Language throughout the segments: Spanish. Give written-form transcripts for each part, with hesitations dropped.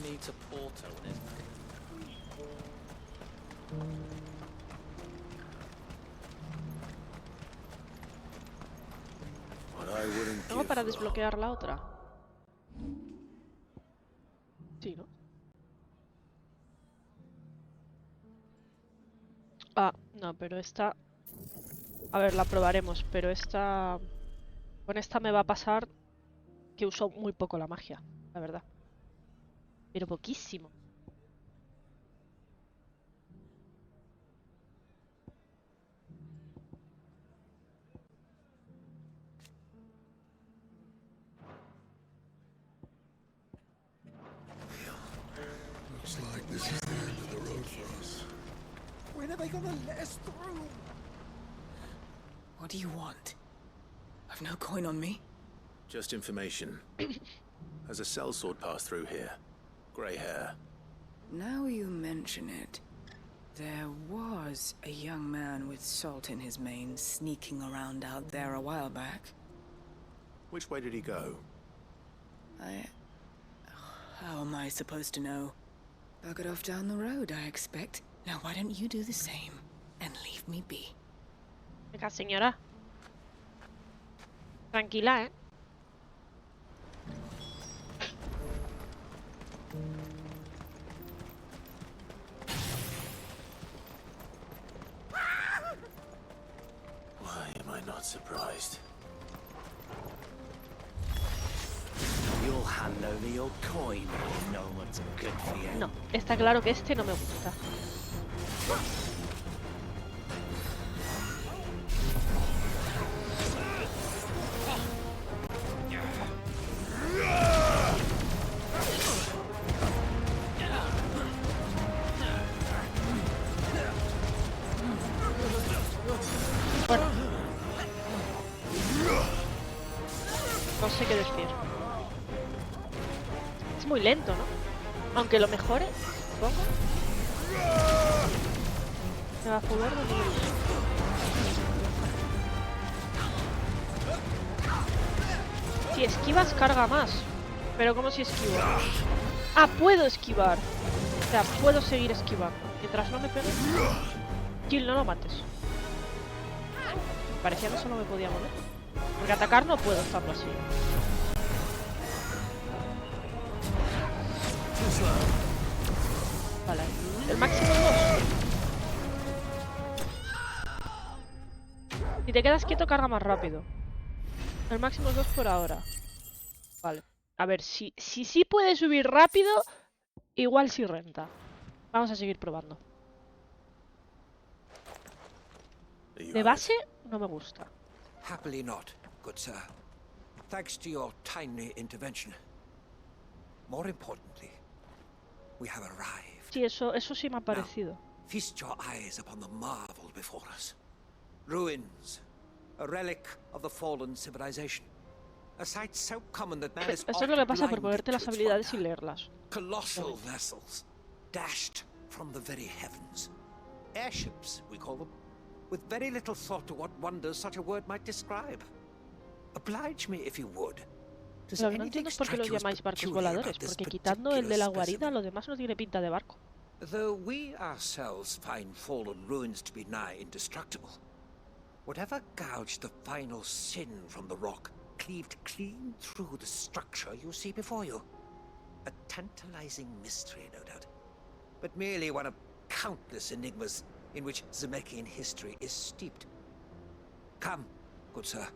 needs a portal, isn't it? ¿Tengo para desbloquear la otra? Sí, ¿no? Ah, no, pero esta... A ver, la probaremos, pero esta... Con esta me va a pasar que uso muy poco la magia, la verdad. Pero poquísimo. Looks like this is the end of the road for us. When are they gonna let us through? What do you want? I've no coin on me. Just information. Has a sellsword passed through here? Grey hair. Now you mention it, there was a young man with salt in his mane sneaking around out there a while back. Which way did he go? How am I supposed to know? Buggered off down the road, I expect. Now why don't you do the same and leave me be? Venga, señora. Tranquila, ¿eh? Why am I not surprised? You'll hand over your coin when no one's good for you. No, está claro que este no me gusta. Bueno. No sé qué decir. Es muy lento, ¿no? Aunque lo mejore, supongo. Me va a jugar de libres. Si esquivas, carga más. Pero ¿cómo si esquivo? Ah, puedo esquivar. O sea, puedo seguir esquivando. Mientras no me pegue. Kill, no lo mates. Parecía que solo me podía mover. Porque atacar no puedo estarlo así. Vale. El máximo es 2. Si te quedas quieto, carga más rápido. El máximo es 2 por ahora. Vale. A ver, si sí puede subir rápido, igual sí renta. Vamos a seguir probando. De base, no me gusta. Happily not, good sir. Thanks to your timely intervention. More importantly, we have arrived. Sí, eso sí me ha parecido. Now, feast your eyes upon the marvel before us. Ruins, a relic of the fallen civilization. A sight so common that man is Esto es lo que pasa por ponerte las habilidades y leerlas. Colossal vessels, dashed from the very heavens. Airships, we call them, with very little thought to what wonders such a word might describe. Oblige me if you would. Lo que no entiendo es por qué los llamáis barcos voladores, porque quitando el de la guarida, lo demás no tiene pinta de barco. Though we ourselves find fallen ruins to be nigh indestructible, whatever gouged the final sin from the rock cleaved clean through the structure you see before you. A tantalizing mystery, no doubt, but merely one of countless enigmas in which Zemeckis history is steeped. Come, good sir.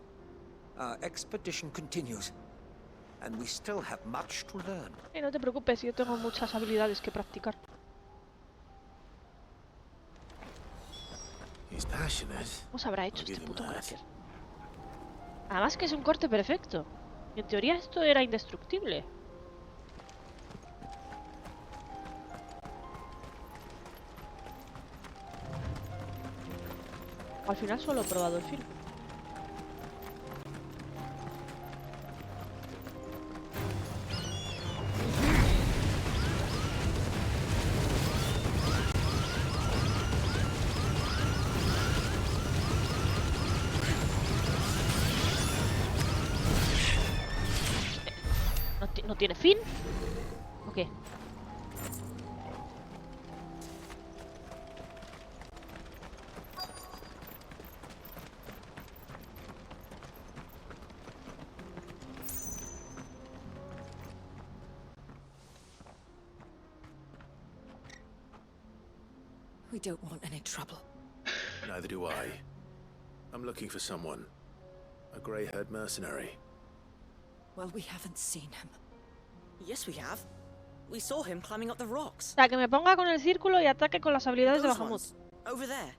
Our expedition continues, and we still have much to learn. No te preocupes, yo tengo muchas habilidades que practicar. ¿Cómo se habrá hecho este puto cráter? Además que es un corte perfecto. En teoría esto era indestructible. Al final solo he probado el film. ¿No tiene fin? ¿O qué? We don't want any trouble. Neither do I. I'm looking for someone. A grey-haired mercenary. Well, we haven't seen him. Yes, we have. We saw him climbing up the rocks. O sea, que me ponga con el círculo y ataque con las habilidades de Those Bahamut. ones, over there.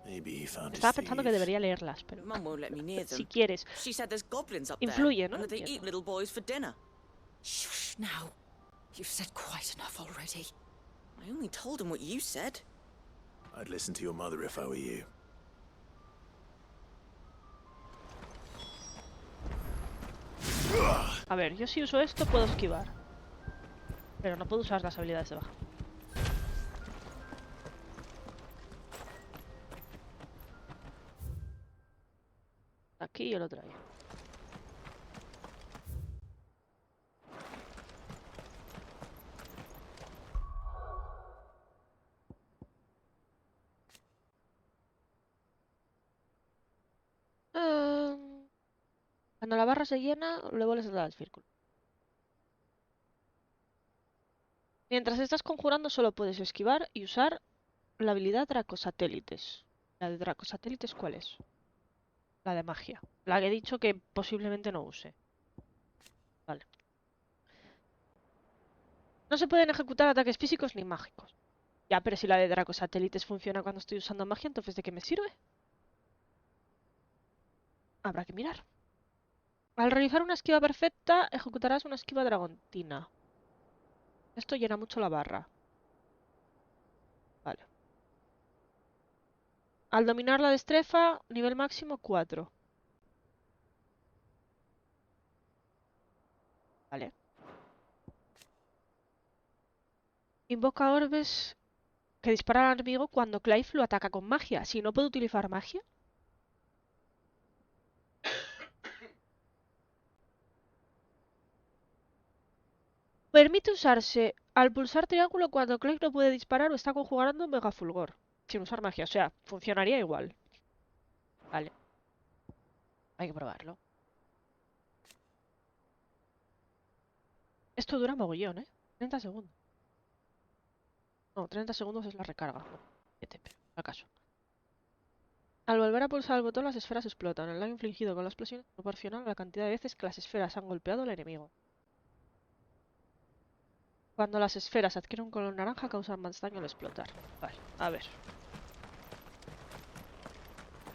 Maybe he found his Estaba pensando que thieves. debería leerlas, pero Mum won't let me near them. si quieres. She said there's goblins up Influye, there, ¿no? and that they Entiendo. eat little boys for dinner. Shush now. You've said quite enough already. I only told him what you said. I'd listen to your mother if I were you. A ver, yo si uso esto puedo esquivar. Pero no puedo usar las habilidades de baja. Aquí y el otro ahí. Cuando la barra se llena, le vuelves a dar al círculo. Mientras estás conjurando, solo puedes esquivar y usar la habilidad Dracosatélites. ¿La de Dracosatélites cuál es? La de magia. La que he dicho que posiblemente no use. Vale. No se pueden ejecutar ataques físicos ni mágicos. Ya, pero si la de Dracosatélites funciona cuando estoy usando magia, entonces ¿de qué me sirve? Habrá que mirar. Al realizar una esquiva perfecta, ejecutarás una esquiva dragontina. Esto llena mucho la barra. Vale. Al dominar la destreza, nivel máximo 4. Vale. Invoca orbes que disparan al enemigo cuando Clive lo ataca con magia. Si no puedo utilizar magia. Permite usarse al pulsar triángulo cuando Clive no puede disparar o está conjugando un megafulgor. Sin usar magia, o sea, funcionaría igual. Vale. Hay que probarlo. Esto dura mogollón, ¿eh? 30 segundos. No, 30 segundos es la recarga. 7, pero acaso. Al volver a pulsar el botón, las esferas explotan. El daño infligido con la explosión es proporcional a la cantidad de veces que las esferas han golpeado al enemigo. Cuando las esferas adquieren un color naranja, causan más daño al explotar. Vale, a ver.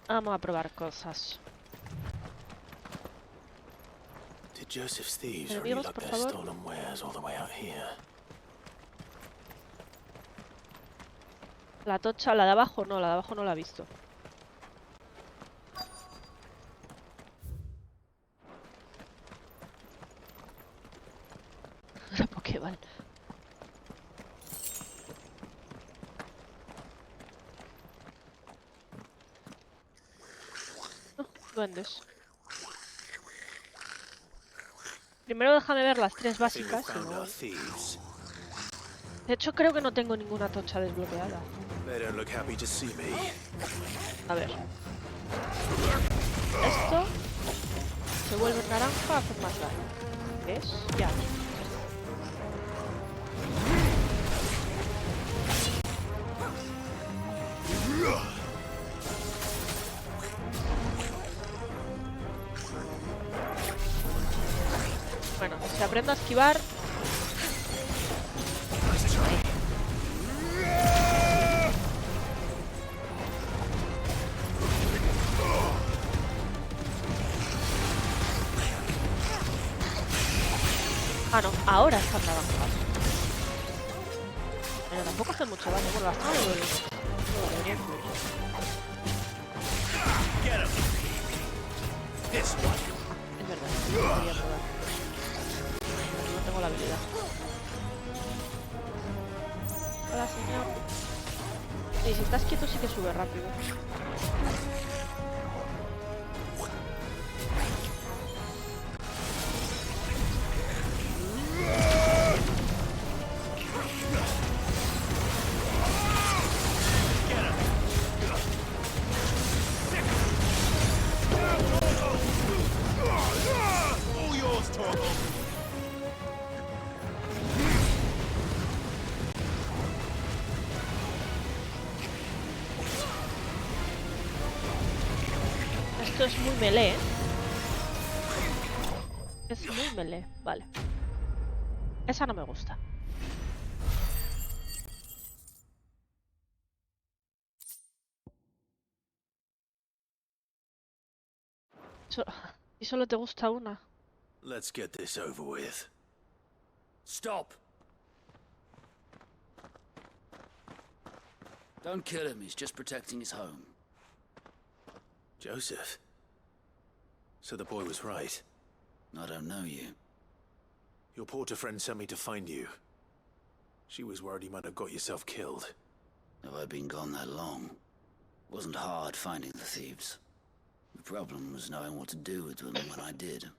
Vamos a probar cosas. Did Joseph's thieves really Enemigos, lug por their favor. stolen wares all the way out here? La tocha, la de abajo no, la de abajo no la he visto. La Pokéball. Oh, duendes. Primero déjame ver las tres I think we básicas. y found luego- our thieves. De hecho, creo que no tengo ninguna tocha desbloqueada. They don't look happy to see me. A ver. Esto se vuelve naranja, hace más daño. ¿Ves? Ya. Bueno, se aprende a esquivar. Ah, no, ahora están naranjas. Pero tampoco hace mucho daño. Bueno, las no debería incluir. Es verdad, debería probar. No tengo la habilidad. Hola, señor. Y si estás quieto sí que sube rápido. Eso es muy melee, ¿eh? Es muy melee, vale. Esa no me gusta. Y solo te gusta una. Let's get this over with. Stop! Don't kill him, he's just protecting his home. Joseph. So the boy was right. I don't know you. Your porter friend sent me to find you. She was worried you might have got yourself killed. Have I been gone that long? Wasn't hard finding the thieves. The problem was knowing what to do with them when I did.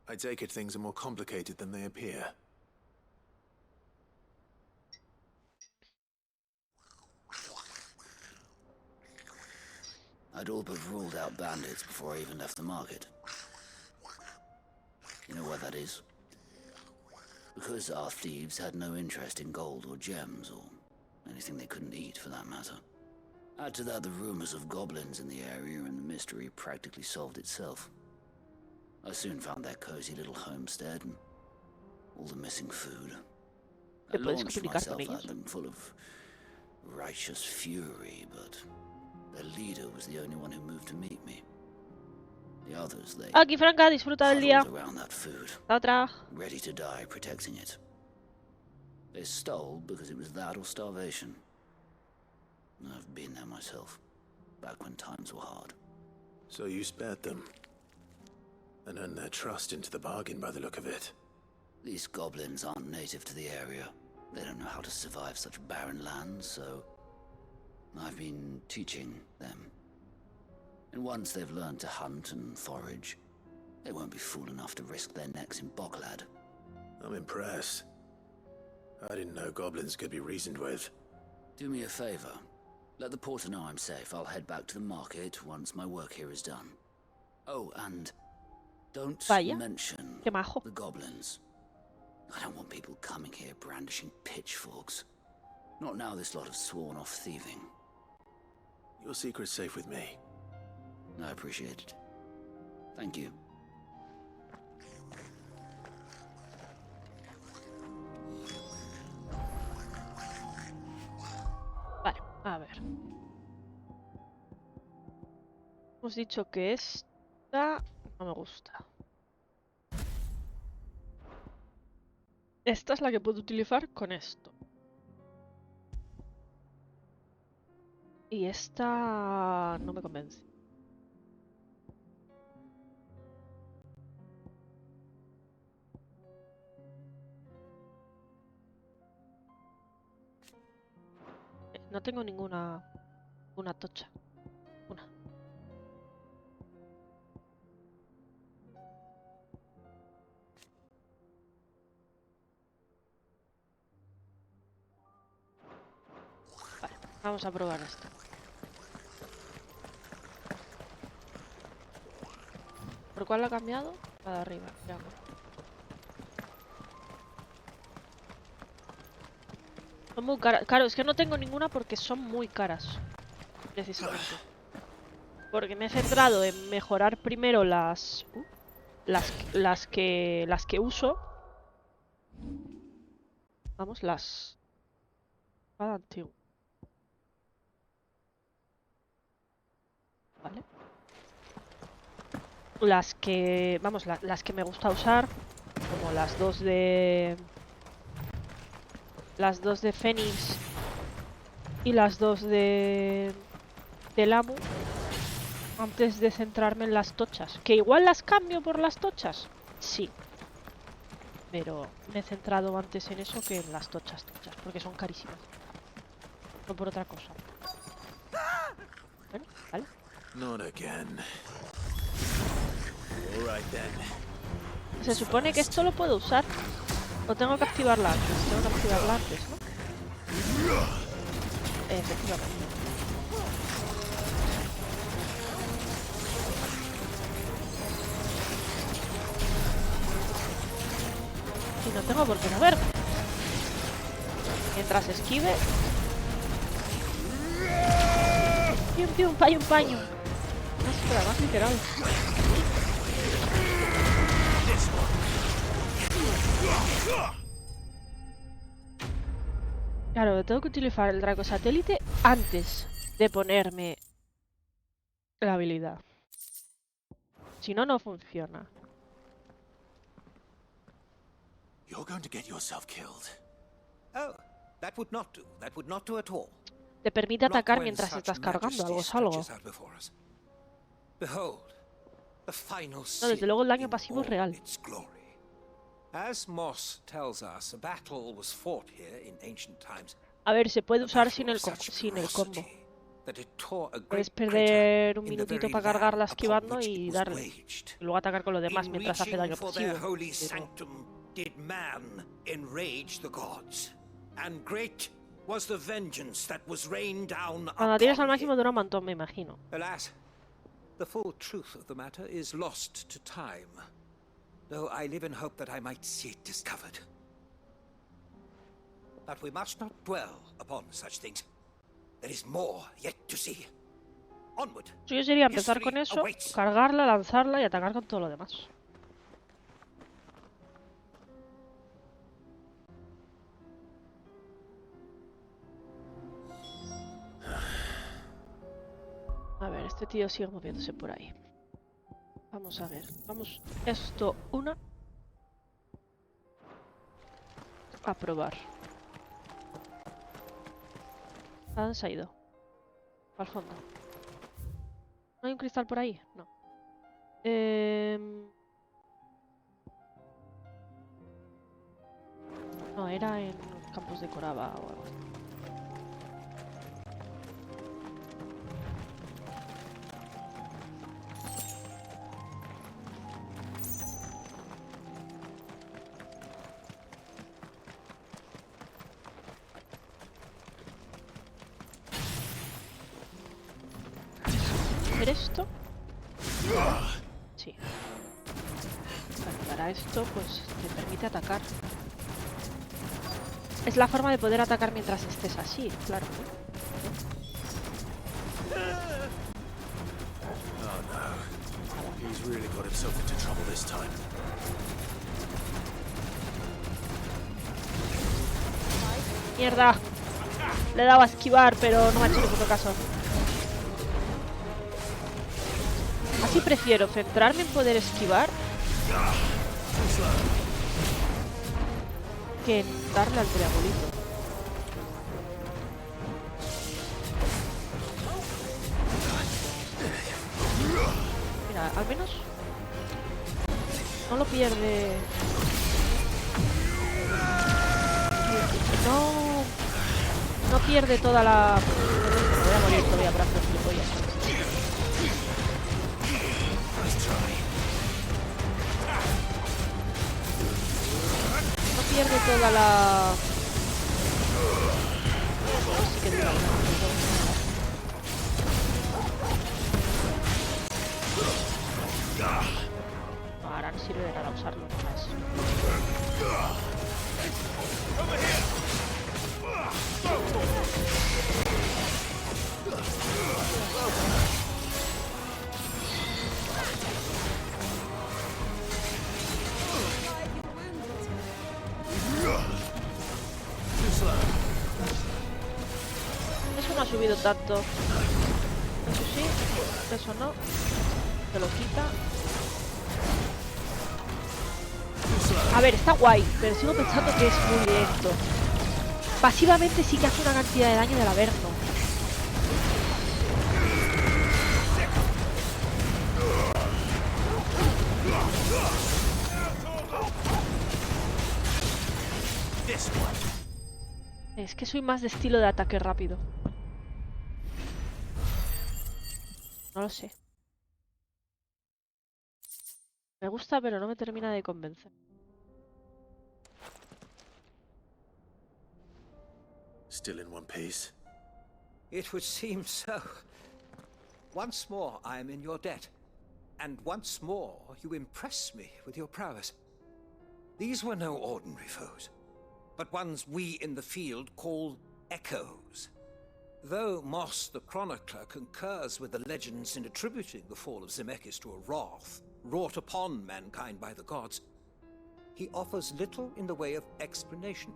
I take it things are more complicated than they appear. I'd all but ruled out bandits before I even left the market. You know why that is? Because our thieves had no interest in gold or gems, or anything they couldn't eat for that matter. Add to that the rumors of goblins in the area, and the mystery practically solved itself. I soon found their cozy little homestead and all the missing food. I launched myself at them full of righteous fury, but their leader was the only one who moved to meet me. The others, they Aquí, Franca, disfruta del día. huddled around that food, Otra. ready to die protecting it. They stole because it was that or starvation. I've been there myself, back when times were hard. So you spared them. And earned their trust into the bargain by the look of it. These goblins aren't native to the area. They don't know how to survive such barren lands, so I've been teaching them. And once they've learned to hunt and forage, they won't be fool enough to risk their necks in Bocklad. I'm impressed. I didn't know goblins could be reasoned with. Do me a favor. Let the porter know I'm safe. I'll head back to the market once my work here is done. Oh, and don't mention the goblins. I don't want people coming here brandishing pitchforks. Not now this lot have sworn off thieving. Your secret's safe with me. I appreciate it. Thank you. Vale, a ver. Hemos dicho que esta no me gusta. Esta es la que puedo utilizar con esto. Y esta no me convence. No tengo ninguna tocha. Una. Vale, vamos a probar esto. ¿Por cuál la ha cambiado? La de arriba, ya. Son muy caras. Claro, es que no tengo ninguna porque son muy caras. Precisamente. Porque me he centrado en mejorar primero las que uso. Vamos, las antiguas. Vale. Las que, vamos, las que me gusta usar, como las dos de Fénix y las dos de Lamu, antes de centrarme en las tochas. Que igual las cambio por las tochas, sí, pero me he centrado antes en eso que en las tochas, porque son carísimas, no por otra cosa. Bueno, vale. Not again. All right then. Se supone que esto lo puedo usar. O tengo que activarla antes. Tengo que activarla antes, ¿no? Efectivamente. Y no tengo por qué moverme. Mientras esquive. Pium, pium, paño, paño. pero además literal. Claro, tengo que utilizar el Draco Satélite antes de ponerme la habilidad. Si no, no funciona. You're going to get yourself killed. Oh, that would not do. That would not do at all. Te permite Not atacar when mientras such estás cargando, majesty algo es algo. stretches out before us. Behold, the final No, desde sin luego el daño in pasivo es all real. its glory. As Moss tells us, a battle was fought here in ancient times. A ver, se puede A usar battle sin el, of such sin el combo. ferocity that it tore a Puedes great perder crater un in the minutito very para cargarla land upon esquivando which y it was darle. waged. Y luego atacar con los demás In mientras hace reaching daño for their pasivo. holy Pero- sanctum did man enrage the gods, and great was the vengeance that was rained down Cuando la tiras al upon máximo him. dura un montón, me imagino. Alas, the full truth of the matter is lost to time, though I live in hope that I might see it discovered. But we must not dwell upon such things. There is more yet to see. Onward. Yo sería empezar History con eso, awaits. cargarla, lanzarla y atacar con todo lo demás. A ver, este tío sigue moviéndose por ahí. Vamos a ver. Vamos esto una. A probar. ¿A dónde se ha ido? Al fondo. ¿No hay un cristal por ahí? No. No, era en los campos de Coraba o algo así. ¿Hacer esto? Sí. Vale, para esto, pues, te permite atacar. Es la forma de poder atacar mientras estés así, claro. Oh no. He's really got himself into trouble this time. ¡Mierda! Le he dado a esquivar, pero no me ha hecho ni puto caso. Así prefiero centrarme en poder esquivar que en darle al triangulito. Mira, al menos no lo pierde. No pierde toda la... Me voy a morir todavía por hacer gilipollas. No pierde toda la... Sí que dura. Ahora no sirve de nada usarlo más. Eso no ha subido tanto. Eso sí, eso no. Te lo quita. A ver, está guay, pero sigo pensando que es muy lento. Pasivamente sí que hace una cantidad de daño del Averno. Es que soy más de estilo de ataque rápido. No lo sé. Me gusta, pero no me termina de convencer. Still in one piece. It would seem so. Once more I am in your debt, and once more you impress me with your prowess. These were no ordinary foes, but ones we in the field call echoes. Though Moss the Chronicler concurs with the legends in attributing the fall of Zemeckis to a wrath wrought upon mankind by the gods, he offers little in the way of explanation.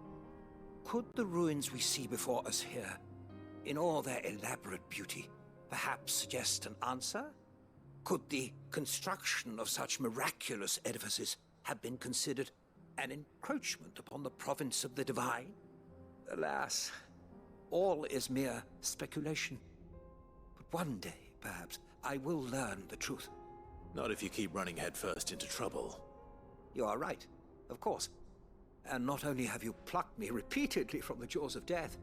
Could the ruins we see before us here, in all their elaborate beauty, perhaps suggest an answer? Could the construction of such miraculous edifices have been considered an encroachment upon the province of the divine? Alas, all is mere speculation. But one day, perhaps, I will learn the truth. Not if you keep running headfirst into trouble. You are right, of course. And not only have you plucked me repeatedly from the jaws of death,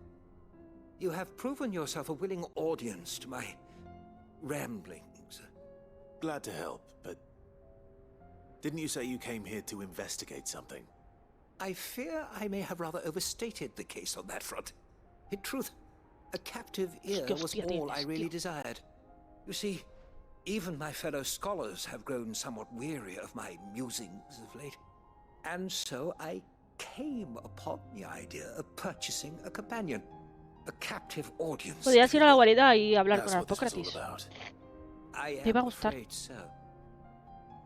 you have proven yourself a willing audience to my ramblings. Glad to help, but didn't you say you came here to investigate something? I fear I may have rather overstated the case on that front. In truth, a captive ear was all I really desired. You see, even my fellow scholars have grown somewhat weary of my musings of late. And so I came upon the idea of purchasing a companion, a captive audience. Podías ir a la guarida y hablar That's con what this is all Arpócrates. about. I Te iba a am gustar. afraid so.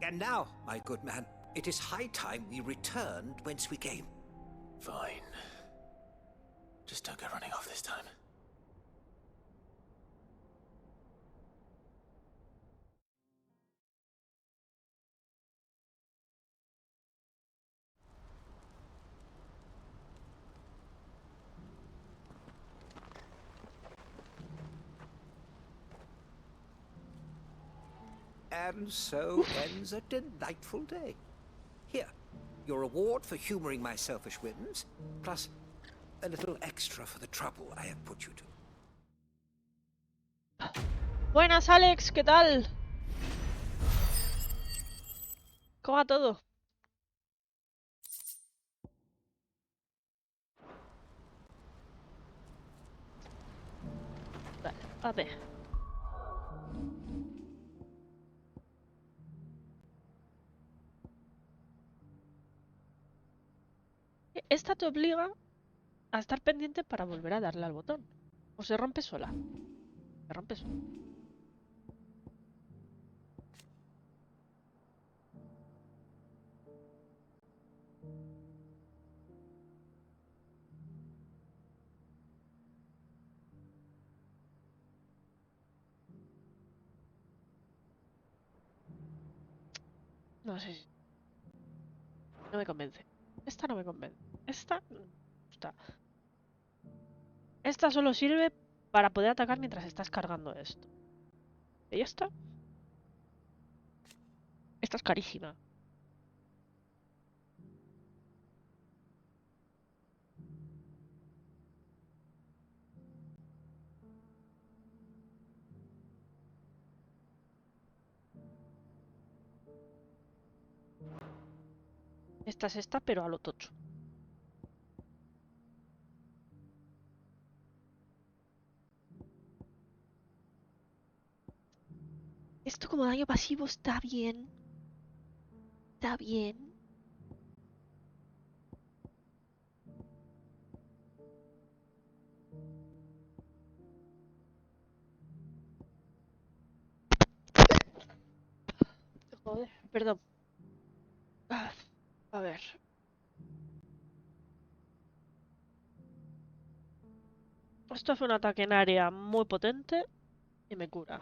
And now, my good man, it is high time we returned whence we came. Fine. Just don't go running off this time. And so ends a delightful day. Here, your reward for humoring my selfish whims, plus a little extra for the trouble I have put you to. Buenas, Alex, ¿qué tal? ¿Cómo va todo? Vale, a ver. Esta te obliga a estar pendiente para volver a darle al botón. O se rompe sola. Se rompe sola. No sé. No me convence. Esta no me convence. Esta no me gusta. Esta solo sirve para poder atacar mientras estás cargando esto. ¿Y esta? Esta es carísima. Esta es esta, pero a lo tocho. Esto como daño pasivo está bien. Está bien. Joder, perdón. A ver. Esto hace un ataque en área muy potente y me cura.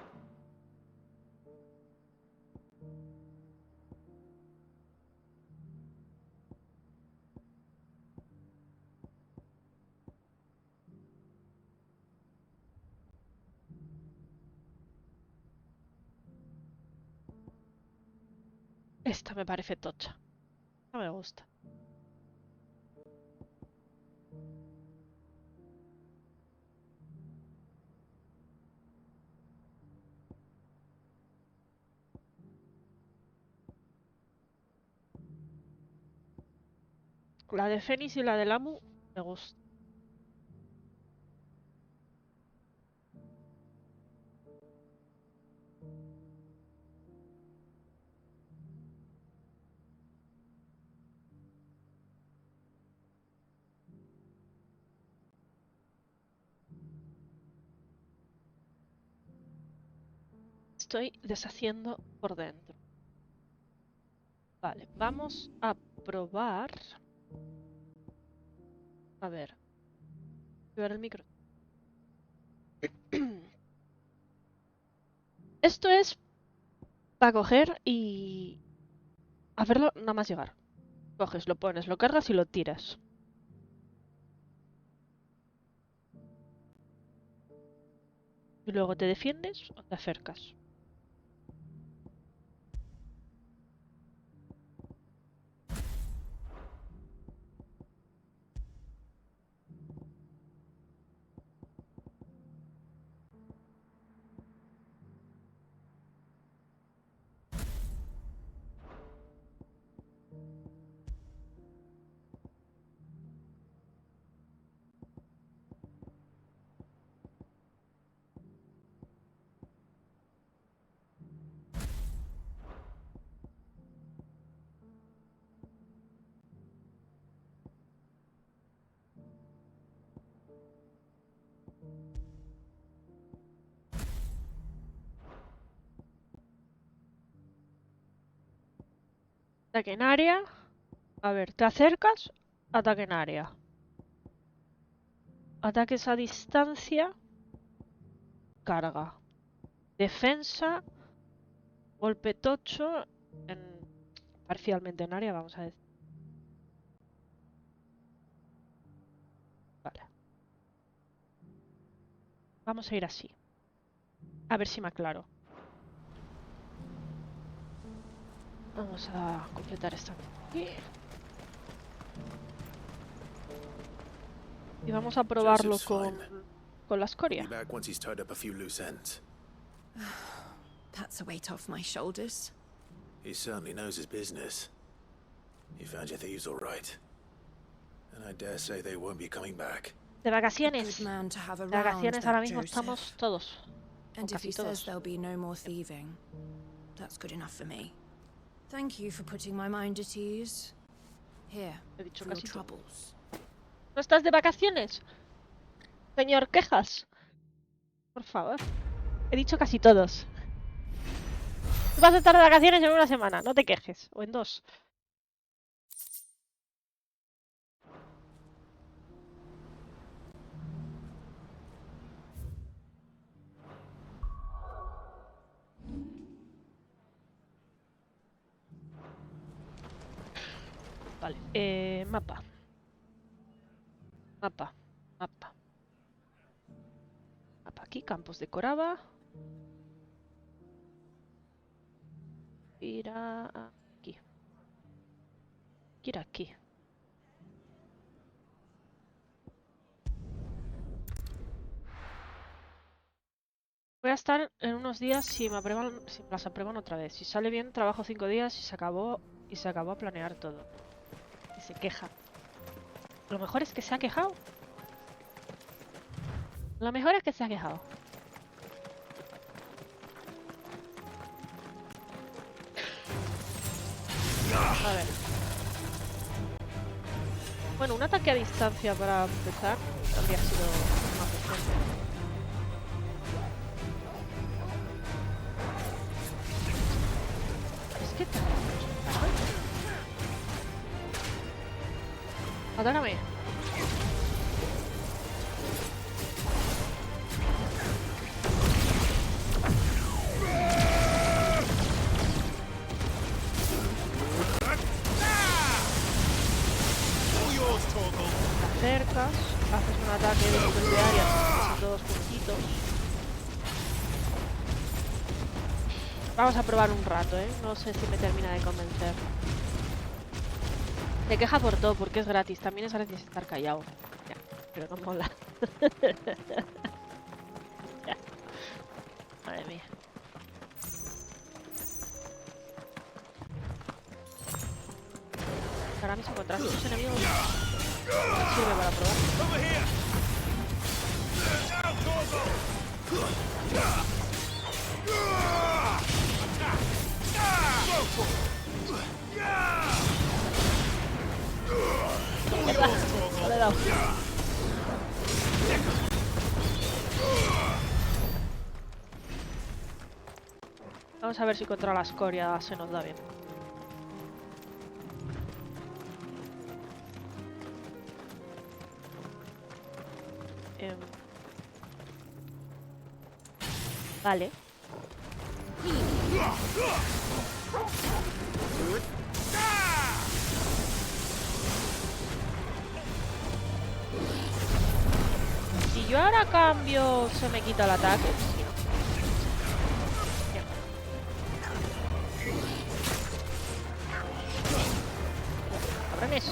Esta me parece tocha. No me gusta. La de Fénix y la del Amu me gusta. estoy deshaciendo por dentro. Vale, vamos a probar. A ver. Voy a ver el micro. Esto es para coger y hacerlo nada más llegar. Coges, lo pones, lo cargas y lo tiras. Y luego te defiendes o te acercas. Ataque en área. A ver, te acercas, ataque en área. Ataques a distancia, carga. Defensa, golpe tocho, parcialmente en área, vamos a decir. Vale. Vamos a ir así. A ver si me aclaro. Vamos a completar esta aquí. Y vamos a probarlo con la escoria. Be back once he's tied up a few loose ends. That's a weight off my shoulders. He certainly knows his business. You found your thieves all right. And I dare say they won't be coming back. De vacaciones. Good man to have De around, vacaciones ahora that mismo Joseph. estamos todos. O And if casi he says todos. there'll be no more thieving, that's good enough for me. Thank you for putting my mind at ease. Here, He dicho for your casi todo. troubles. ¿No estás de vacaciones? Señor Quejas. Por favor. He dicho casi todos. Tú vas a estar de vacaciones en una semana, no te quejes. O en 2. Vale, mapa. Mapa. Mapa aquí, campos de Coraba. Ir aquí. Ir aquí. Voy a estar en unos días si me las aprueban otra vez. Si sale bien, trabajo 5 días y se acabó a planear todo. Y se queja. Lo mejor es que se ha quejado. Lo mejor es que se ha quejado. A ver. Bueno, un ataque a distancia para empezar habría sido más decente. Es que atácame. Te acercas, haces un ataque de golpes de área, son todos juntitos. Vamos a probar un rato, ¿eh? No sé si me termina de convencer. Se queja por todo, porque es gratis. También es gratis estar callado. Ya, pero no mola. Ya. Madre mía. Ahora mismo contra estos enemigos me sirve para probar. No le he dado. Vamos a ver si contra la escoria se nos da bien. Vale. Si yo ahora cambio, se me quita el ataque. Sí, no. Bien. Cabrones.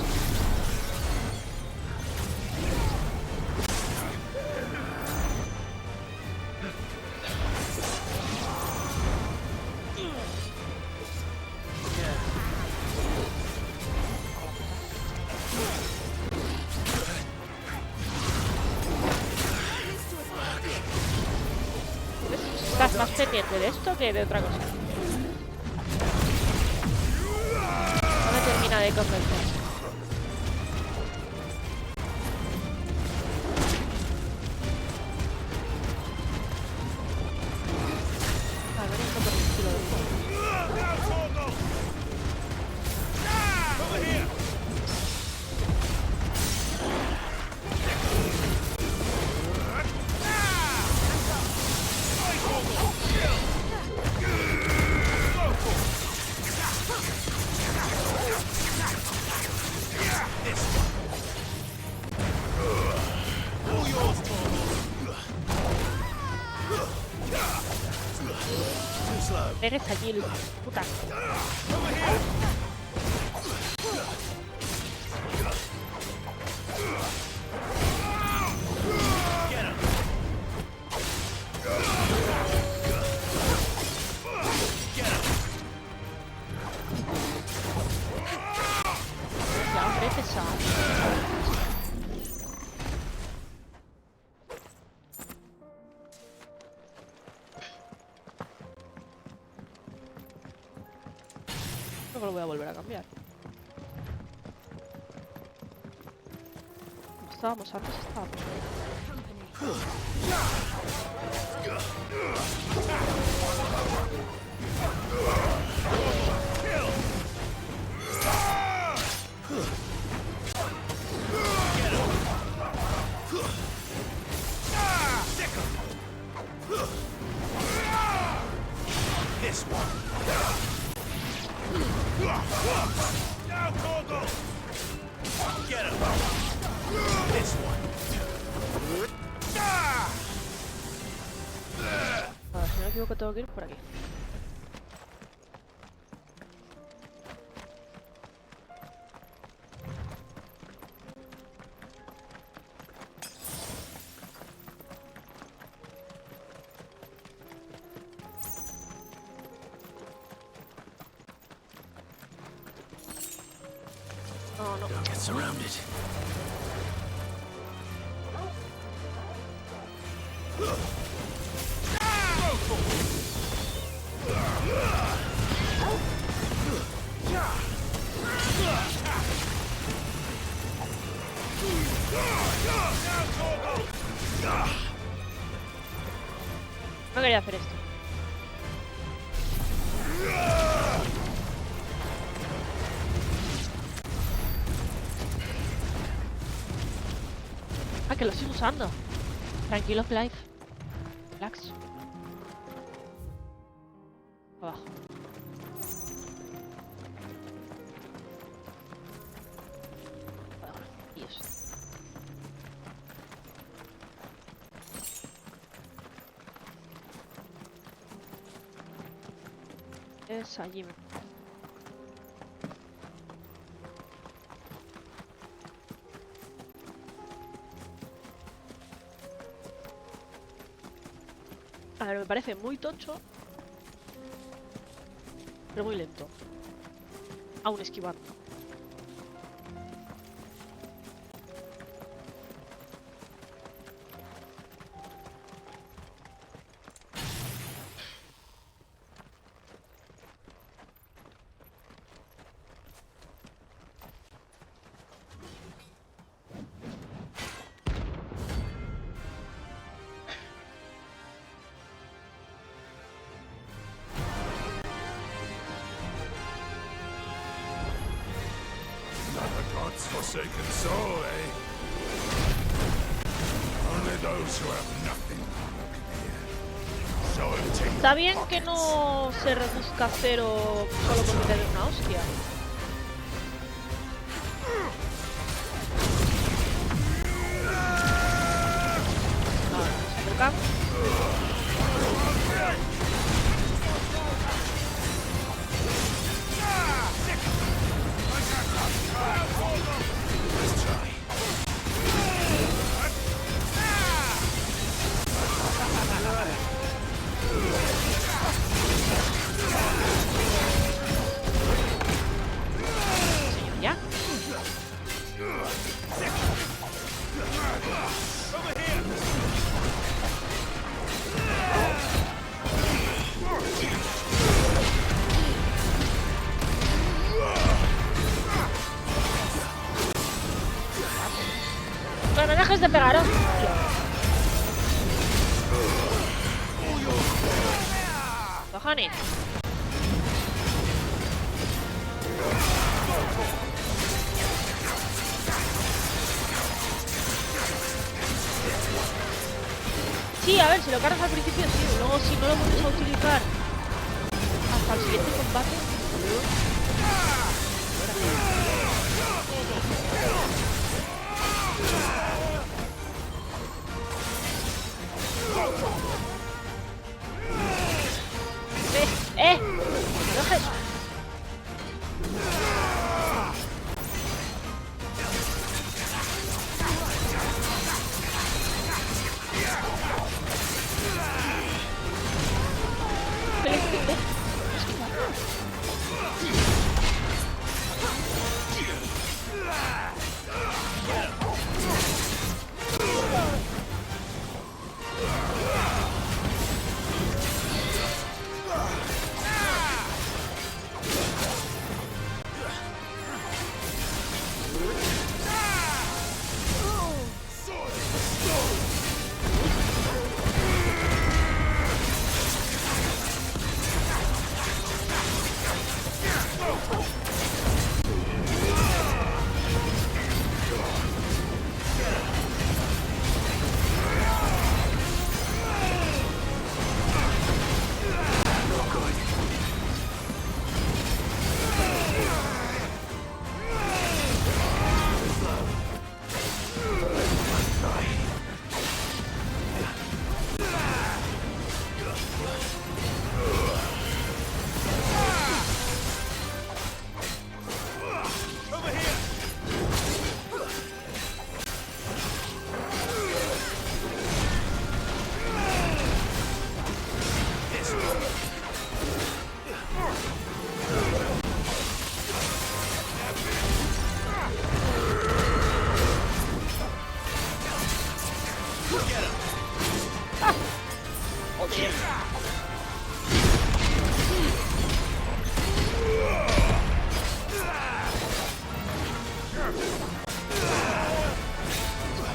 Estás más pendiente de esto que de otra cosa. No me termina de convencer. A ver, esto por el estilo de juego. Eres allí, puta. Ya, hombre, pesado. Creo que lo voy a volver a cambiar. Como estábamos antes, estábamos bien. Ahora, si no me equivoco, tengo que ir por aquí. No, no. Don't get surrounded. No quería hacer esto. Ah, que lo estoy usando. Tranquilo, life. Relax. Abajo. Dios. Es allí. A ver, me parece muy tocho, pero muy lento. Aún esquivando. forsaken soul, eh? Only those who have nothing can hear. So obtain Está bien que no se reduzca a cero solo porque te dé una hostia. Vale, se acercan. Ya. No me dejes de pegar, hostia. Cojones. Sí, a ver, si lo cargas al principio, sí. Luego, si no lo vuelves a utilizar hasta el siguiente combate. ¿No dejes?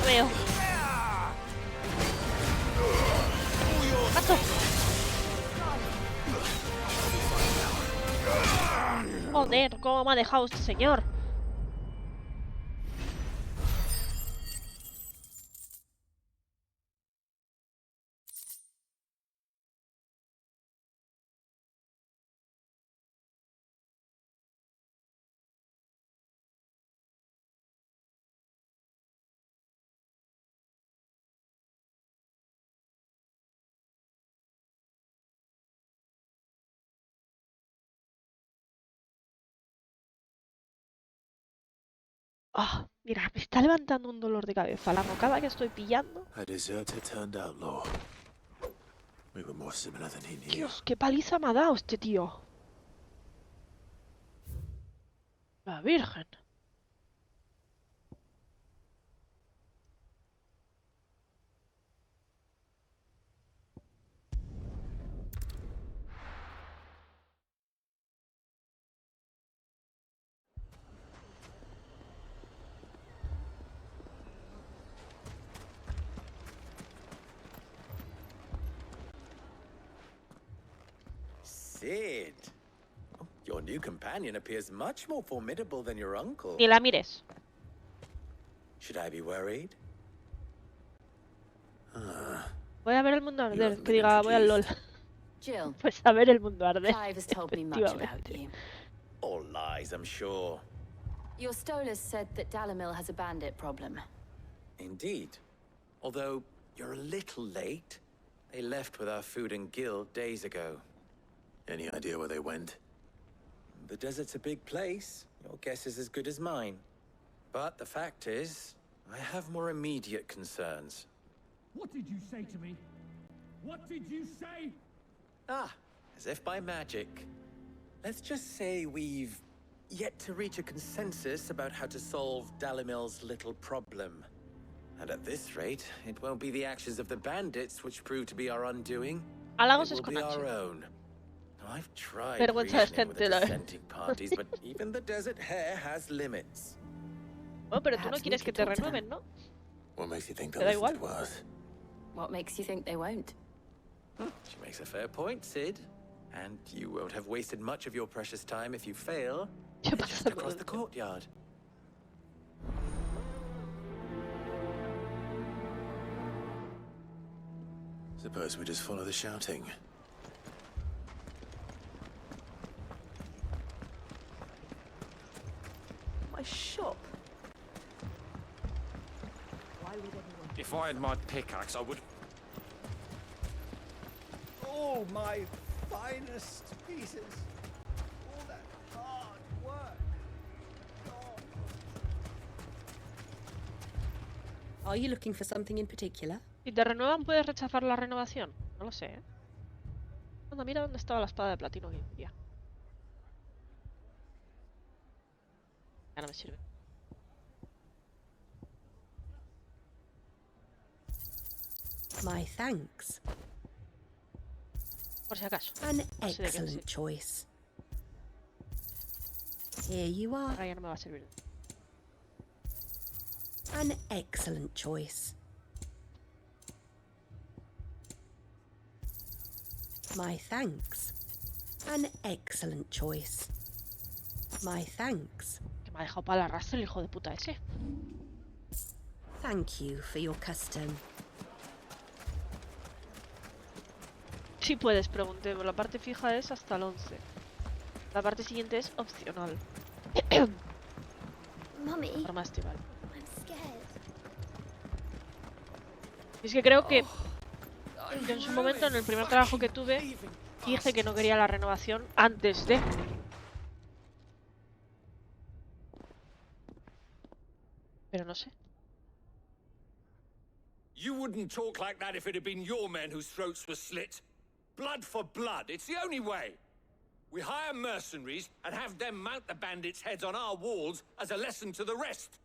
Veo. ¡Gato! Joder, ¿cómo me ha dejado este señor? Ah, mira, me está levantando un dolor de cabeza. La mocada que estoy pillando. A deserter turned outlaw. We were more similar than he knew. Dios, qué paliza me ha dado este tío. La Virgen. Sid. Your new companion appears much more formidable than your uncle. Ni la mires. Should I be worried? Voy a ver el mundo arder. haven't Que been diga, voy al LOL. Jill, Pues a ver el mundo arder. Clive has told me much about Efectivamente. you. All lies, I'm sure. Your Stolas said that Dalamil has a bandit problem. Indeed. Although, you're a little late. They left with our food and guild days ago. Any idea where they went? The desert's a big place. Your guess is as good as mine. But the fact is, I have more immediate concerns. What did you say to me? What did you say? Ah, as if by magic. Let's just say we've yet to reach a consensus about how to solve Dalimil's little problem. And at this rate, it won't be the actions of the bandits which prove to be our undoing. Halagos It es will con be H. our own. Now, I've tried Vergüenza reasoning with the decente, la verdad. dissenting parties, but even the desert hare has limits. Bueno, pero tú no Perhaps we quieres que could te talk to them. renueven, ¿no? What makes you think Te they'll da listen igual. to us? What makes you think they won't? She makes a fair point, Sid. And you won't have wasted much of your precious time if you fail. ¿Qué It's pasa just con across el the tiempo? courtyard. Suppose we just follow the shouting. My shop. If I had my pickaxe, I would. Oh, my finest pieces. All that hard work. Are you looking for something in particular? Si te renuevan, ¿puedes rechazar la renovación? No lo sé, ¿eh? Anda, mira dónde estaba la espada de platino que quería. Ya no me sirve. My thanks. Por si acaso. An No sé de qué me excellent sirve. choice. Here you are. Ahora ya no me va a servir. An excellent choice. My thanks. An excellent choice. My thanks. Que me ha dejado para el arrastre el hijo de puta ese. Thank you for your custom. Sí puedes, pregunté. La parte fija es hasta el 11. La parte siguiente es opcional. Mummy, Forma estival. I'm scared. Y es que creo que yo en su momento, en el primer trabajo que tuve, dije que no quería la renovación antes de... Pero no sé. You wouldn't talk like that if it had been your men whose throats were slit. Blood for blood, it's the only way. We hire mercenaries and have them mount the bandits' heads on our walls as a lesson to the rest.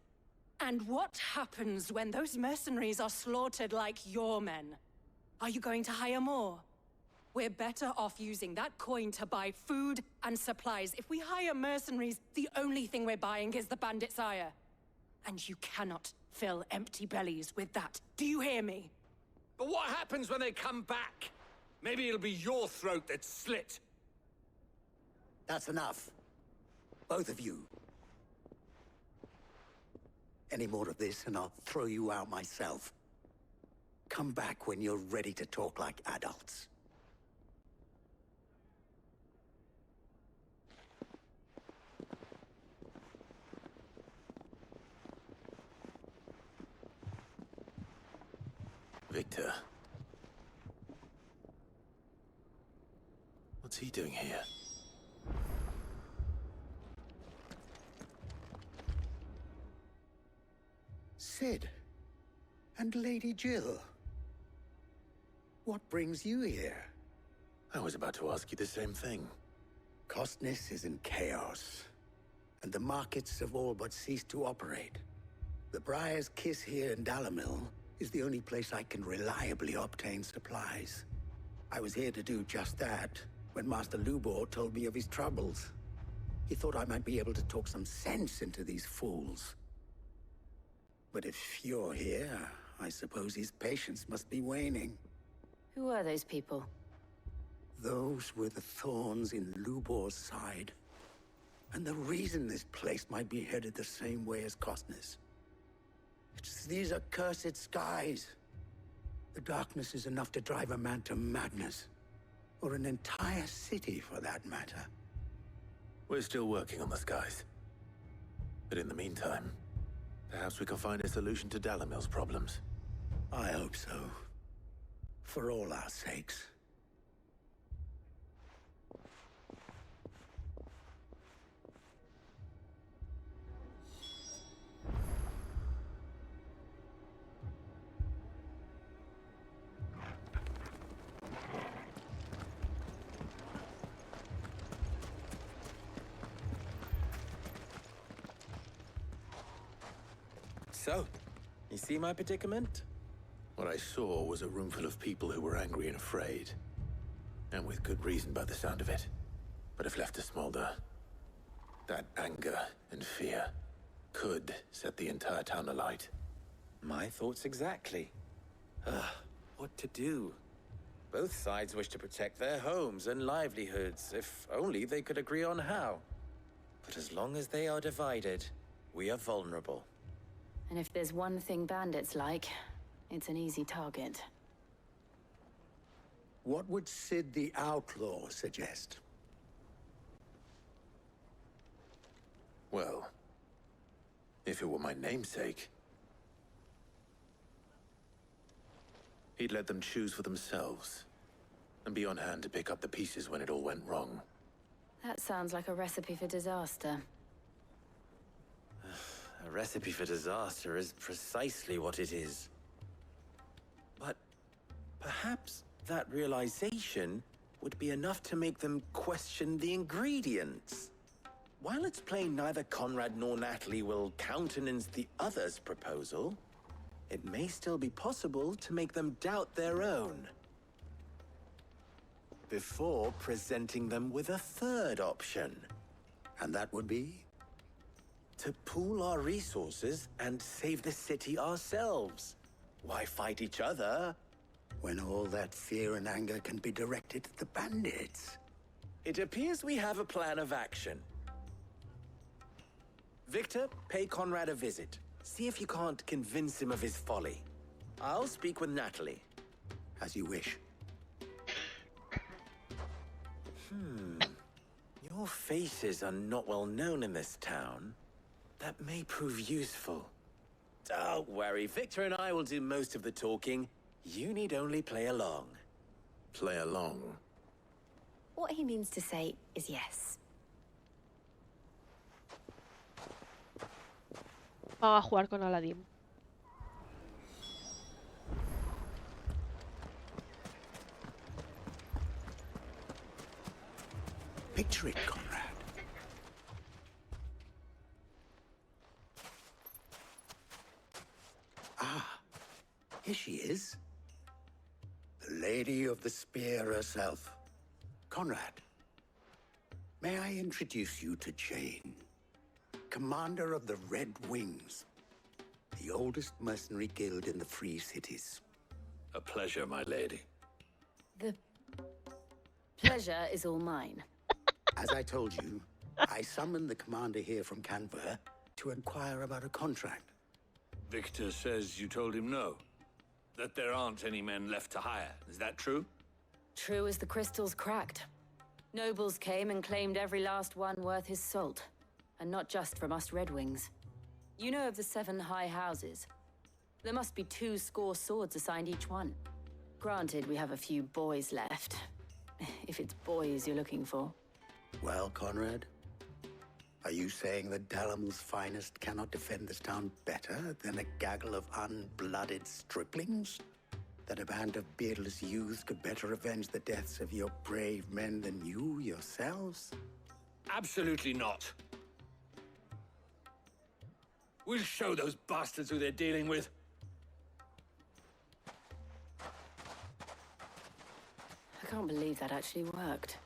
And what happens when those mercenaries are slaughtered like your men? Are you going to hire more? We're better off using that coin to buy food and supplies. If we hire mercenaries, the only thing we're buying is the bandit's ire. And you cannot fill empty bellies with that. Do you hear me? But what happens when they come back? Maybe it'll be your throat that's slit. That's enough. Both of you. Any more of this and I'll throw you out myself. Come back when you're ready to talk like adults. Victor. What's he doing here? Sid. And Lady Jill. What brings you here? I was about to ask you the same thing. Costness is in chaos, and the markets have all but ceased to operate. The Briar's Kiss here in Dalamil is the only place I can reliably obtain supplies. I was here to do just that when Master Lubor told me of his troubles. He thought I might be able to talk some sense into these fools. But if you're here, I suppose his patience must be waning. Who are those people? Those were the thorns in Lubor's side. And the reason this place might be headed the same way as Costness. It's these accursed skies. The darkness is enough to drive a man to madness. Or an entire city, for that matter. We're still working on the skies. But in the meantime, perhaps we can find a solution to Dalamil's problems. I hope so. For all our sakes. So, you see my predicament? What I saw was a room full of people who were angry and afraid. And with good reason by the sound of it. But if left to smolder, that anger and fear could set the entire town alight. My thoughts exactly. What to do? Both sides wish to protect their homes and livelihoods, if only they could agree on how. But as long as they are divided, we are vulnerable. And if there's one thing bandits like, it's an easy target. What would Sid the Outlaw suggest? Well, if it were my namesake, he'd let them choose for themselves, and be on hand to pick up the pieces when it all went wrong. That sounds like a recipe for disaster. A recipe for disaster is precisely what it is. But perhaps that realization would be enough to make them question the ingredients. While it's plain neither Conrad nor Natalie will countenance the other's proposal, it may still be possible to make them doubt their own. Before presenting them with a third option. And that would be? To pool our resources and save the city ourselves. Why fight each other? When all that fear and anger can be directed at the bandits. It appears we have a plan of action. Victor, pay Conrad a visit. See if you can't convince him of his folly. I'll speak with Natalie. As you wish. Your faces are not well known in this town. That may prove useful. Don't worry, Victor and I will do most of the talking. You need only play along. Play along? What he means to say is yes. Vamos a jugar con Aladdin. Picture it, Conrad. Ah, here she is. The Lady of the Spear herself. Conrad, may I introduce you to Jane, commander of the Red Wings, the oldest mercenary guild in the Free Cities. A pleasure, my lady. The pleasure is all mine. As I told you, I summoned the commander here from Canberra to inquire about a contract. Victor says you told him no. That there aren't any men left to hire. Is that true? True as the crystals cracked. Nobles came and claimed every last one worth his salt. And not just from us Red Wings. You know of the 7 high houses. There must be 2 swords assigned each one. Granted, we have a few boys left. If it's boys you're looking for. Well, Conrad, are you saying that Dalamil's finest cannot defend this town better than a gaggle of unblooded striplings? That a band of beardless youths could better avenge the deaths of your brave men than you yourselves? Absolutely not. We'll show those bastards who they're dealing with. I can't believe that actually worked.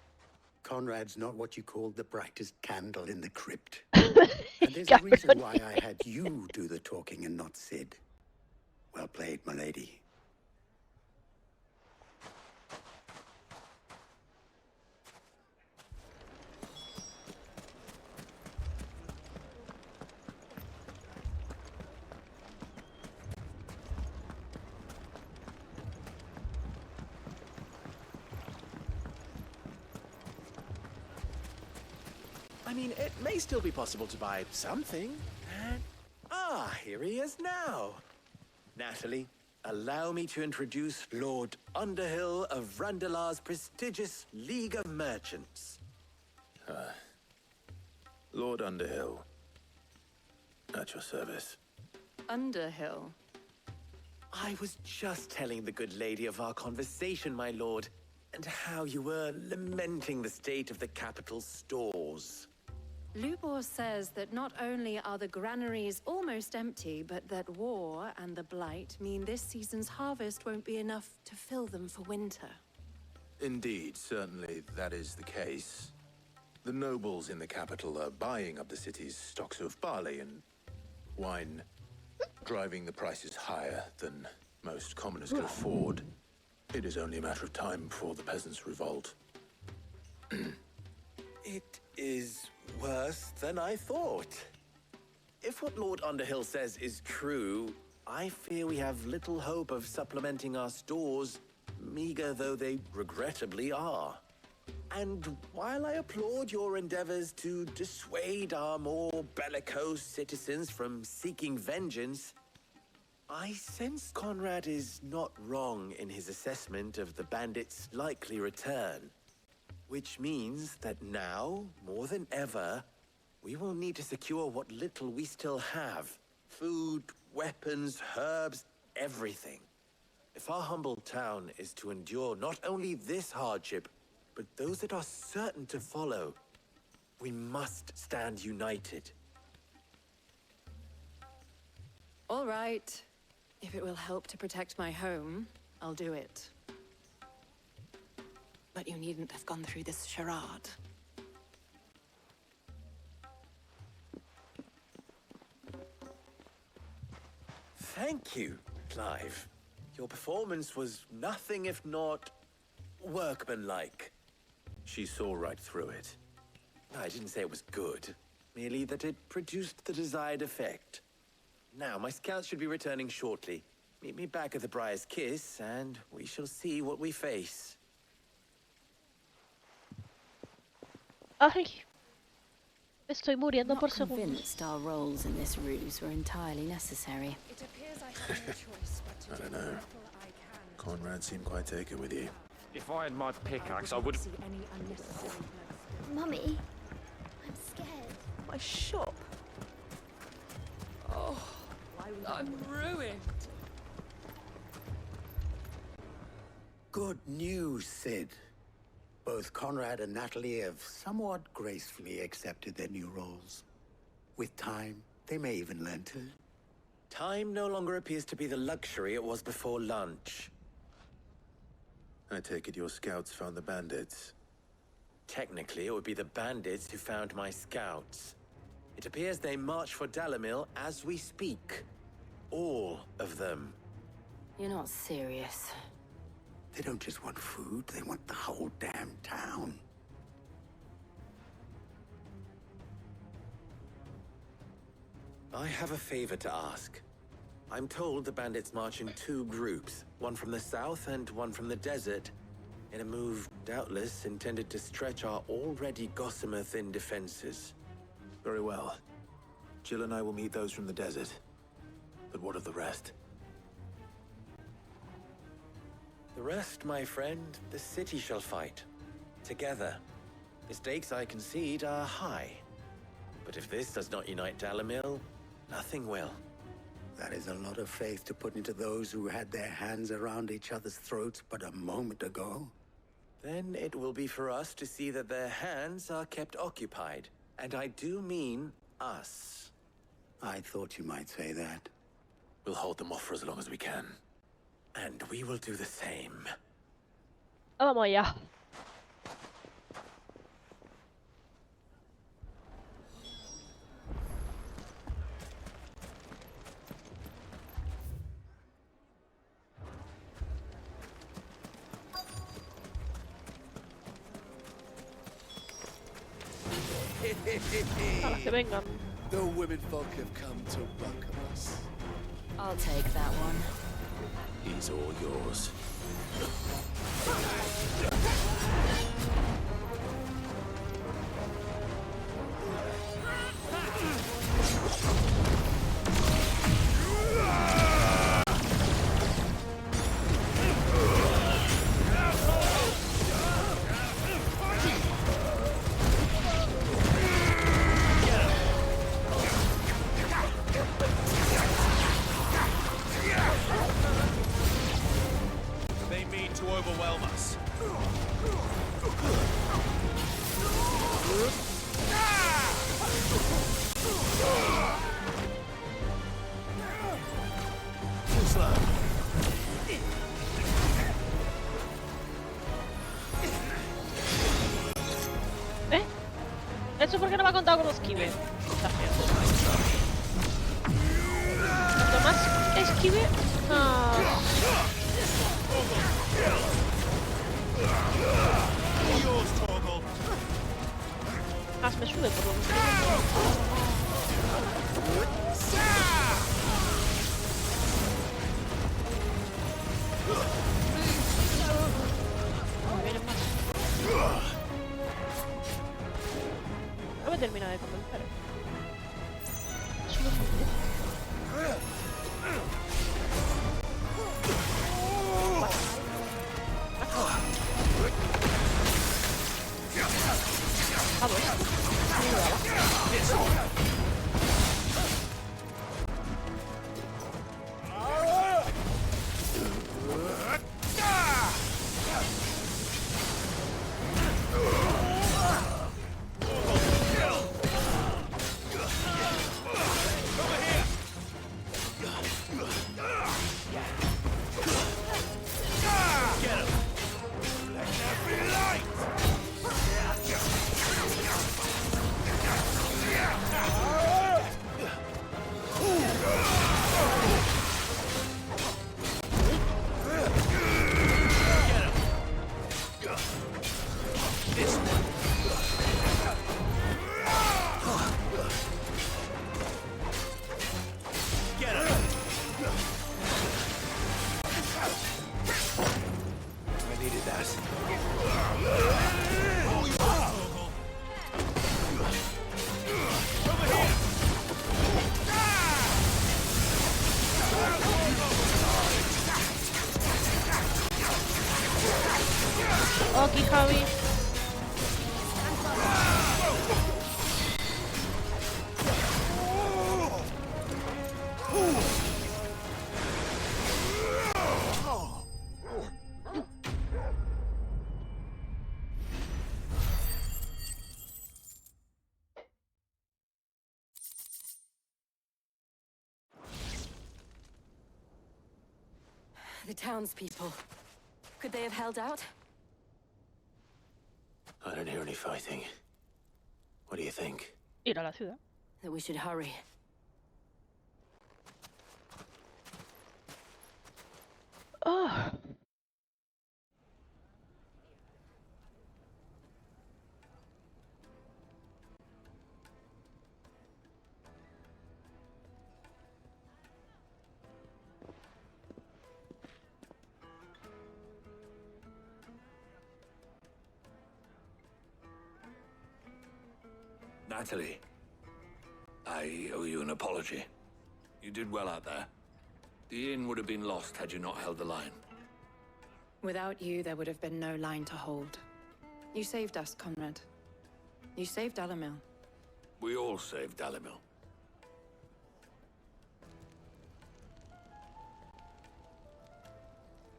Conrad's not what you called the brightest candle in the crypt. And there's a reason why I had you do the talking and not Sid. Well played, my lady. mean, it may still be possible to buy something. And... here he is now. Natalie, allow me to introduce Lord Underhill of Randalar's prestigious League of Merchants. Lord Underhill. At your service. Underhill? I was just telling the good lady of our conversation, my lord, and how you were lamenting the state of the capital's stores. Lubor says that not only are the granaries almost empty, but that war and the blight mean this season's harvest won't be enough to fill them for winter. Indeed, certainly that is the case. The nobles in the capital are buying up the city's stocks of barley and wine, driving the prices higher than most commoners can afford. It is only a matter of time before the peasants revolt. It is worse than I thought. If what Lord Underhill says is true, I fear we have little hope of supplementing our stores, meager though they regrettably are. And while I applaud your endeavors to dissuade our more bellicose citizens from seeking vengeance, I sense Conrad is not wrong in his assessment of the bandits' likely return. Which means that now, more than ever, we will need to secure what little we still have. Food, weapons, herbs, everything. If our humble town is to endure not only this hardship, but those that are certain to follow, we must stand united. All right. If it will help to protect my home, I'll do it. But you needn't have gone through this charade. Thank you, Clive. Your performance was nothing if not workmanlike. She saw right through it. I didn't say it was good, merely that it produced the desired effect. Now, my scouts should be returning shortly. Meet me back at the Briar's Kiss, and we shall see what we face. Ay, me estoy muriendo por Not segundos. convinced our roles in this ruse were entirely necessary. It appears I have no choice but to I don't do the know. little I can. Conrad seemed quite taken with you. If I had my pickaxe, I would have... See any unnecessary blood. Mummy, I'm scared. My shop. Oh, I'm ruined. Good news, Sid. Both Conrad and Natalie have somewhat gracefully accepted their new roles. With time, they may even learn to. Time no longer appears to be the luxury it was before lunch. I take it your scouts found the bandits. Technically, it would be the bandits who found my scouts. It appears they march for Dalamil as we speak. All of them. You're not serious. They don't just want food, they want the whole damn town. I have a favor to ask. I'm told the bandits march in two groups, one from the south and one from the desert, in a move doubtless intended to stretch our already gossamer-thin defenses. Very well. Jill and I will meet those from the desert. But what of the rest? The rest, my friend, the city shall fight. Together. The stakes, I concede, are high. But if this does not unite Dalamil, nothing will. That is a lot of faith to put into those who had their hands around each other's throats but a moment ago. Then it will be for us to see that their hands are kept occupied. And I do mean us. I thought you might say that. We'll hold them off for as long as we can. And we will do the same. Vamos allá. A las que vengan. The women folk have come to welcome us. I'll take that one. He's all yours. slow. ¿Eso por qué no me ha contado con esquive? Está feo. Cuanto más esquive, más me sube por lo menos. No me termina de convencer. Es un humilde. Aquí, Javi. The townspeople. Could they have held out? I don't hear any fighting. What do you think? Ir a la ciudad. That we should hurry. Oh. Natalie, I owe you an apology. You did well out there. The inn would have been lost had you not held the line. Without you, there would have been no line to hold. You saved us, Conrad. You saved Alamil. We all saved Dalimil.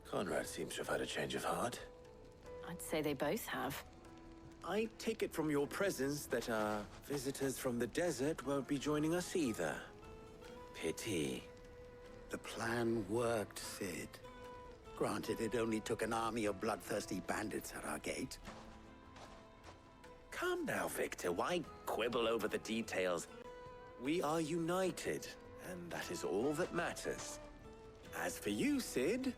Conrad seems to have had a change of heart. I'd say they both have. I take it from your presence that our visitors from the desert won't be joining us either. Pity. The plan worked, Sid. Granted, it only took an army of bloodthirsty bandits at our gate. Come now, Victor. Why quibble over the details? We are united, and that is all that matters. As for you, Sid,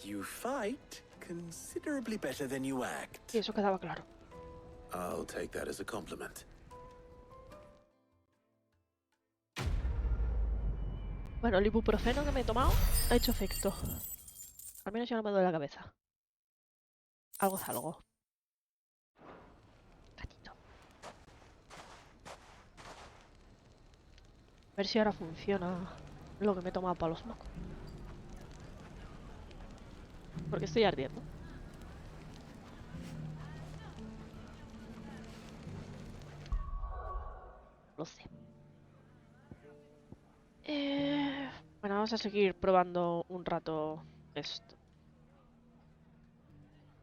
you fight considerably better than you act. Sí, eso quedaba claro. I'll take that as a compliment. Bueno, el ibuprofeno que me he tomado ha hecho efecto. Al menos ya no me duele la cabeza. Algo es algo. Gatito. A ver si ahora funciona lo que me he tomado para los mocos. Porque estoy ardiendo. Lo sé. Bueno, vamos a seguir probando un rato esto.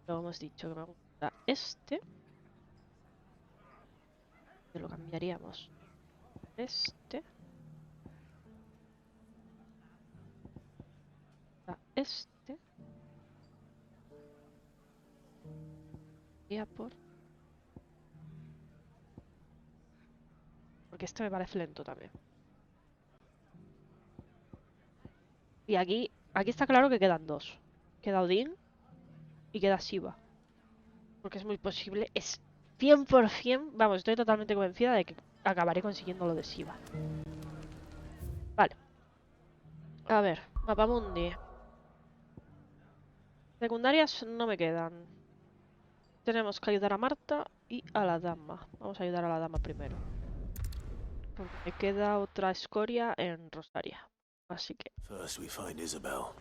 Lo hemos dicho que me gusta este. Que lo cambiaríamos. Este. este. Iría por... Porque este me parece lento también. Y aquí está claro que quedan dos. Queda Odín y queda Shiva. Porque es muy posible, es 100%, vamos, estoy totalmente convencida de que acabaré consiguiendo lo de Shiva. Vale. A ver, Mapamundi. Secundarias no me quedan. Tenemos que ayudar a Marta y a la dama. Vamos a ayudar a la dama primero. Porque me queda otra escoria en Rosaria. Así que... First we find Isabel.